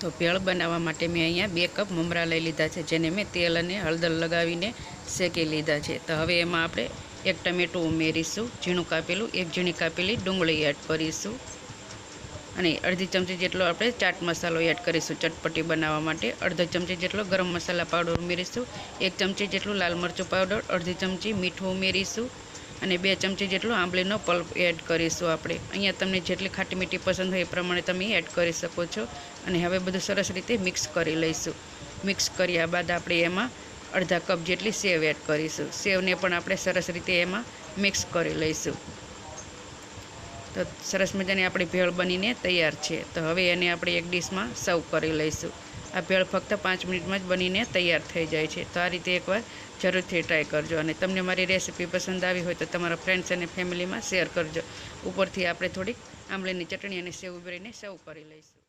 તો ભેળ બનાવવા માટે મેં અહીંયા 2 કપ મમરા લઈ લીધા છે, જેને મેં તેલ અને હળદર લગાવીને શેકી લીધા છે। તો હવે એમાં આપણે 1 ટમેટું ઉમેરીશું, ઝીણું કાપેલું, 1 ઝીણી કાપેલી ડુંગળી એડ કરીશું અને અડધી ચમચી જેટલો આપણે ચાટ મસાલો એડ કરીશું ચટપટી બનાવવા માટે। અડધો ચમચી જેટલો ગરમ મસાલા પાવડર ઉમેરીશું, 1 ચમચી જેટલું લાલ મરચું પાવડર, અડધી ચમચી મીઠું ઉમેરીશું અને 2 ચમચી જેટલું આંબલીનો પલ્પ એડ કરીશું આપણે। અહીંયા તમને જેટલી ખાટી મીઠી પસંદ હોય એ પ્રમાણે તમે એડ કરી શકો છો અને હવે બધું સરસ રીતે મિક્સ કરી લઈશું। મિક્સ કર્યા બાદ આપણે એમાં અડધા કપ જેટલી સેવ એડ કરીશું। સેવને પણ આપણે સરસ રીતે એમાં મિક્સ કરી લઈશું। તો સરસ મજાની આપણી ભેળ બનીને તૈયાર છે। તો હવે એને આપણે એક ડીશમાં સર્વ કરી લઈશું। આ ભેળ ફક્ત 5 મિનિટમાં જ બનીને તૈયાર થઈ જાય છે। તો આ રીતે એકવાર જરૂરથી ટ્રાય કરજો અને તમને મારી રેસીપી પસંદ આવી હોય તો તમારા ફ્રેન્ડ્સ અને ફેમિલીમાં શેર કરજો। ઉપરથી આપણે થોડીક આંબલીની ચટણી અને સેવ ઉમેરીને સર્વ કરી લઈશું।